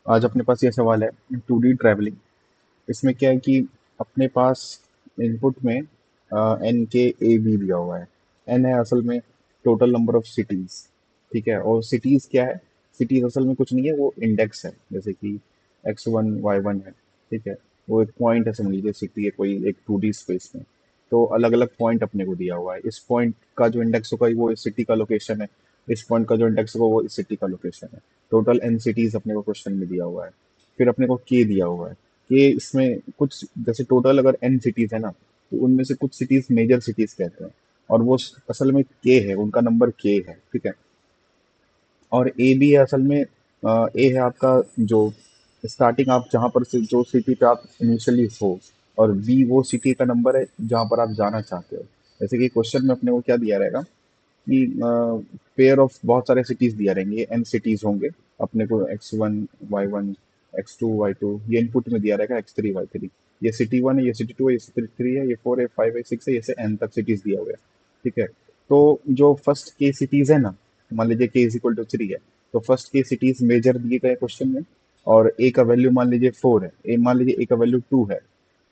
आज अपने पास ये सवाल है, 2D ट्रैवलिंग। इसमें क्या है कि अपने पास इनपुट में एन के ए बी दिया हुआ है। एन है असल में टोटल नंबर ऑफ सिटीज। ठीक है, और सिटीज क्या है? सिटीज असल में कुछ नहीं है, वो इंडेक्स है। जैसे कि X1 Y1 है। ठीक है, वो एक पॉइंट है, समझ लीजिए सिटी है कोई एक 2D स्पेस में। तो अलग अलग पॉइंट अपने को दिया हुआ है। इस पॉइंट का जो इंडेक्स होगा वो इस सिटी का लोकेशन है। इस पॉइंट का जो इंडेक्स होगा वो इस सिटी का लोकेशन है। टोटल एन सिटीज अपने को क्वेश्चन में दिया हुआ है। फिर अपने को के दिया हुआ है। के इसमें कुछ जैसे टोटल अगर एन सिटीज है ना, तो उनमें से कुछ सिटीज मेजर सिटीज कहते हैं। और वो असल में के है, उनका नंबर के है। ठीक है, और ए भी है असल में। ए है आपका जो स्टार्टिंग आप जहाँ पर से जो सिटी पे आप इनिशियली हो। और बी वो सिटी का नंबर है जहाँ पर आप जाना चाहते हो। जैसे कि क्वेश्चन में अपने को क्या दिया रहेगा कि पेयर ऑफ बहुत सारे सिटीज दिया रहेंगे, एन सिटीज होंगे। अपने को X1 Y1 X2 Y2 ये इनपुट में दिया रहेगा, X3 Y3। ये सिटी वन है, ये सिटी टू है, ये सिटी थ्री है, ये फोर है, फाइव है, सिक्स है, ये से एन तक सिटीज दिया हुआ है। ठीक है, तो जो फर्स्ट के सिटीज है ना, मान लीजिए के इज इक्वल टू थ्री है। तो फर्स्ट के सिटीज मेजर दिए गए क्वेश्चन में। और ए का वैल्यू मान लीजिए फोर है, ए मान लीजिए ए का वैल्यू टू है।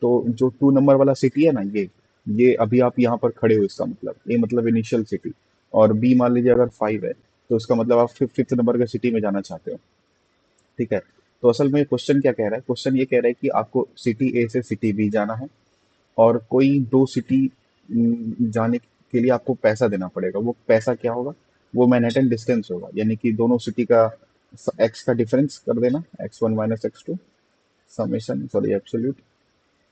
तो जो टू नंबर वाला सिटी है ना, ये अभी आप यहाँ पर खड़े हो, इसका मतलब ए मतलब इनिशियल सिटी। और बी मान लीजिए अगर फाइव है, तो इसका मतलब आप फिफ्थ नंबर के सिटी में जाना चाहते हो। ठीक है, तो असल में क्वेश्चन क्या कह रहा है? क्वेश्चन ये कह रहा है कि आपको सिटी ए से सिटी बी जाना है। और कोई दो सिटी जाने के लिए आपको पैसा देना पड़ेगा। वो पैसा क्या होगा? वो मैनहट्टन डिस्टेंस होगा, यानी कि दोनों सिटी का एक्स का डिफरेंस कर देना, X1 - X2 summation sorry absolute.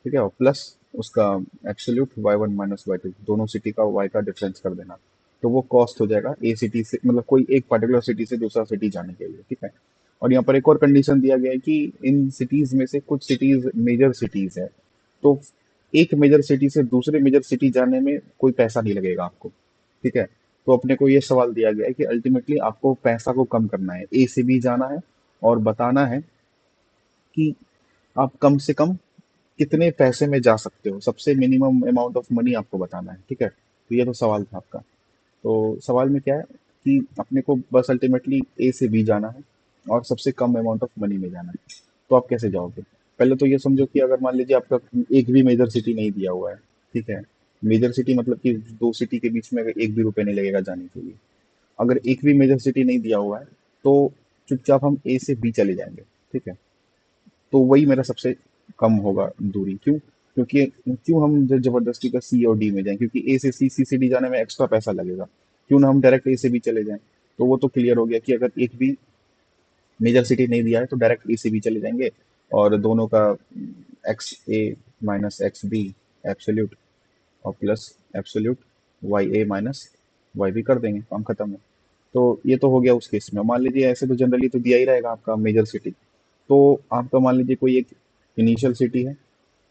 ठीक है, और प्लस उसका एब्सोल्यूट Y1 - Y2, दोनों सिटी का वाई का डिफरेंस कर देना। तो वो कॉस्ट हो जाएगा ए सिटी से, मतलब कोई एक पर्टिकुलर सिटी से दूसरा सिटी जाने के लिए। ठीक है, और यहाँ पर एक और कंडीशन दिया गया है कि इन सिटीज में से कुछ सिटीज मेजर सिटीज है। तो एक मेजर सिटी से दूसरे मेजर सिटी जाने में कोई पैसा नहीं लगेगा आपको। ठीक है, तो अपने को ये सवाल दिया गया है कि अल्टीमेटली आपको पैसा को कम करना है, ए से बी जाना है। और बताना है कि आप कम से कम कितने पैसे में जा सकते हो, सबसे मिनिमम अमाउंट ऑफ मनी आपको बताना है। ठीक है, तो ये तो सवाल था आपका। तो सवाल में क्या है कि अपने को बस अल्टीमेटली ए से बी जाना है और सबसे कम अमाउंट ऑफ मनी में जाना है। तो आप कैसे जाओगे? पहले तो ये समझो कि अगर मान लीजिए आपका एक भी मेजर सिटी नहीं दिया हुआ है। ठीक है, मेजर सिटी मतलब कि दो सिटी के बीच में अगर एक भी रुपए नहीं लगेगा जाने के लिए। अगर एक भी मेजर सिटी नहीं दिया हुआ है, तो चुपचाप हम ए से बी चले जाएंगे। ठीक है, तो वही मेरा सबसे कम होगा दूरी। क्यों? क्योंकि क्यों हम जबरदस्ती का सी और डी में जाएं? क्योंकि ए से सी से डी जाने में एक्स्ट्रा पैसा लगेगा। क्यों ना हम डायरेक्ट ए से बी चले जाएं? तो वो तो क्लियर हो गया कि अगर एक भी मेजर सिटी नहीं दिया है तो डायरेक्ट ए से बी चले जाएंगे। और दोनों का X A - X B absolute और plus absolute Y A - Y B कर देंगे, काम खत्म है। तो ये तो हो गया उस केस में। मान लीजिए ऐसे तो जनरली तो दिया ही रहेगा आपका मेजर सिटी। तो आपका मान लीजिए कोई एक इनिशियल सिटी है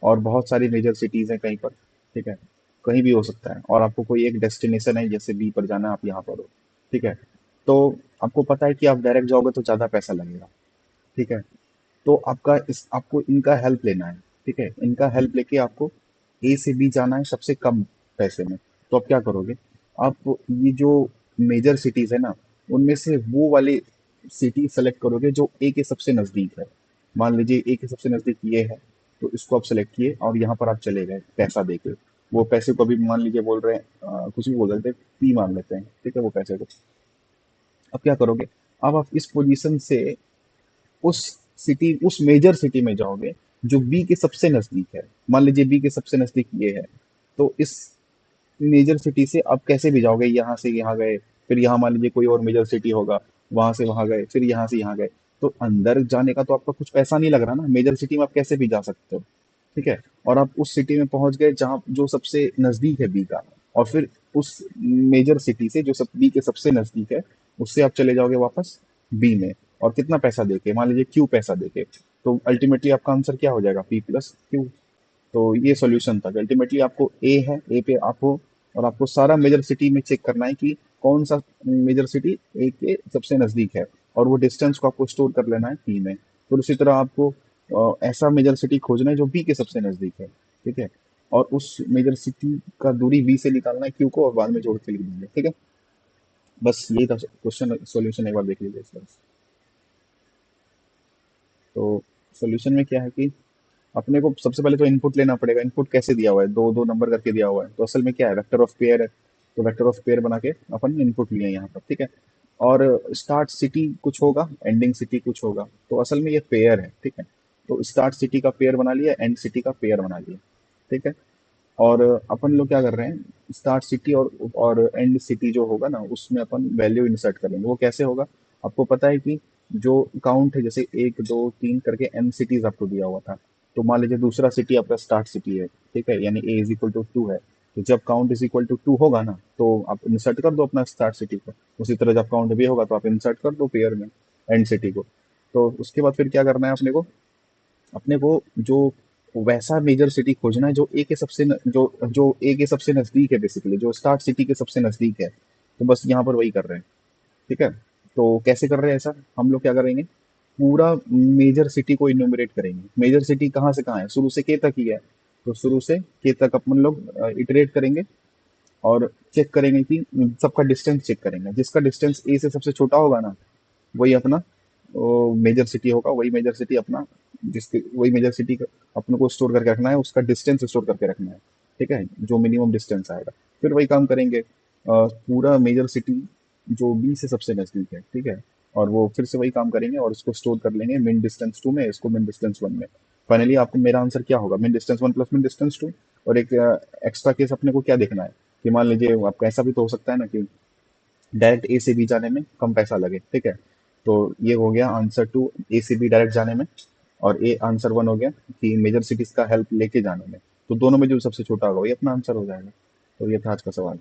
और बहुत सारी मेजर सिटीज हैं कहीं पर। ठीक है, कहीं भी हो सकता है, और आपको कोई एक डेस्टिनेशन है, जैसे बी पर जाना है, आप यहाँ पर हो। ठीक है, तो आपको पता है कि आप डायरेक्ट जाओगे तो ज़्यादा पैसा लगेगा। ठीक है, तो आपको इनका हेल्प लेना है। ठीक है, इनका हेल्प लेके आपको ए से बी जाना है सबसे कम पैसे में। तो आप क्या करोगे? आप ये जो मेजर सिटीज है ना, उनमें से वो वाली सिटी सेलेक्ट करोगे जो ए के सबसे नजदीक है। मान लीजिए ए के सबसे नजदीक ये है, तो इसको आप सेलेक्ट किए और यहाँ पर आप चले गए पैसा देके। वो पैसे को भी मान लीजिए बोल रहे हैं, कुछ भी बोल रहे थे, पी मान लेते हैं। ठीक है, वो पैसे को अब क्या करोगे? अब आप इस पोजीशन से उस उस मेजर सिटी में जाओगे जो बी के सबसे नजदीक है। मान लीजिए बी के सबसे नजदीक ये है। तो इस मेजर सिटी से आप कैसे भी जाओगे, यहाँ से यहाँ गए, फिर यहाँ मान लीजिए कोई और मेजर सिटी होगा, वहां से वहां गए, फिर यहाँ से यहाँ गए। तो अंदर जाने का तो आपका कुछ पैसा नहीं लग रहा ना, मेजर सिटी में आप कैसे भी जा सकते हो। ठीक है, और आप उस सिटी में पहुंच गए जहाँ जो सबसे नजदीक है बी का। और फिर उस मेजर सिटी से जो सब बी के सबसे नजदीक है, उससे आप चले जाओगे वापस बी में। और कितना पैसा देके? मान लीजिए क्यू पैसा देके। तो अल्टीमेटली आपका आंसर क्या हो जाएगा? P plus Q. तो ये सॉल्यूशन था। अल्टीमेटली आपको ए है, ए पे आप हो, और आपको सारा मेजर सिटी में चेक करना है कि कौन सा मेजर सिटी ए के सबसे नजदीक है। और वो डिस्टेंस को आपको स्टोर कर लेना है पी में। फिर उसी तरह आपको ऐसा मेजर सिटी खोजना है जो बी के सबसे नजदीक है। ठीक है, और उस मेजर सिटी का दूरी बी से निकालना है क्यू को, और बाद में जोड़ के लिख देंगे। ठीक है, बस यही था क्वेश्चन। सॉल्यूशन एक बार देख लीजिए इसका। तो सोल्यूशन में क्या है कि अपने को सबसे पहले तो इनपुट लेना पड़ेगा। इनपुट कैसे दिया हुआ है, दो दो नंबर करके दिया हुआ है, तो असल में क्या है, वेक्टर ऑफ पेयर है। तो वेक्टर ऑफ पेयर बना के अपन इनपुट लिए यहाँ पर, ठीक है। और स्टार्ट सिटी कुछ होगा, एंडिंग सिटी कुछ होगा, तो असल में ये पेयर है, ठीक है। तो स्टार्ट सिटी का पेयर बना लिया, एंड सिटी का पेयर बना लिया, ठीक है। और अपन लोग क्या कर रहे हैं, स्टार्ट सिटी और एंड सिटी जो होगा ना, उसमें अपन वैल्यू इंसर्ट करेंगे। वो कैसे होगा, आपको पता है कि जो काउंट है, जैसे 1 2 3 करके एन सिटीज आपको दिया हुआ था। तो मान लीजिए दूसरा सिटी आपका स्टार्ट सिटी है, ठीक है, यानी ए इज इक्वल टू 2 है। तो जब काउंट इज इक्वल टू 2 होगा ना, तो आप इंसर्ट कर दो अपना स्टार्ट सिटी को। उसी तरह जब काउंट भी होगा तो आप इंसर्ट कर दो पेयर में एंड सिटी को। तो उसके बाद फिर क्या करना है अपने को जो वैसा मेजर सिटी खोजना है जो ए के सबसे जो ए के सबसे नजदीक है, बेसिकली जो स्टार्ट सिटी के सबसे नजदीक है। तो बस यहाँ पर वही कर रहे हैं, ठीक है। तो कैसे कर रहे हैं ऐसा, हम लोग क्या करेंगे, पूरा मेजर सिटी को इन्यूमरेट करेंगे। मेजर सिटी कहाँ से कहाँ है, शुरू से के तक ही है। तो शुरू से के तक अपन लोग इटरेट करेंगे और चेक करेंगे कि सबका डिस्टेंस चेक करेंगे। जिसका डिस्टेंस ए से सबसे छोटा होगा ना, वही अपना मेजर सिटी होगा। वही मेजर सिटी अपना, जिसके वही मेजर सिटी अपने को स्टोर करके रखना है, उसका डिस्टेंस स्टोर करके रखना है, ठीक है, जो मिनिमम डिस्टेंस आएगा। फिर वही काम करेंगे, पूरा मेजर सिटी जो बी से सबसे नजदीक है, ठीक है, और वो फिर से वही काम करेंगे और इसको स्टोर कर लेंगे मिन डिस्टेंस 2 में, इसको मिन डिस्टेंस 1 में। फाइनली आपको मेरा आंसर क्या होगा, मिन डिस्टेंस 1 प्लस मिन डिस्टेंस 2। और एक एक्स्ट्रा केस अपने को क्या देखना है कि मान लीजिए आपका ऐसा भी तो हो सकता है ना कि डायरेक्ट ए से बी जाने में कम पैसा लगे, ठीक है। तो ये हो गया आंसर टू, ए से बी डायरेक्ट जाने में। और ए आंसर वन हो गया कि मेजर सिटीज का हेल्प लेके जाने में। तो दोनों में जो सबसे छोटा होगा वही अपना आंसर हो जाएगा। तो ये था आज का सवाल।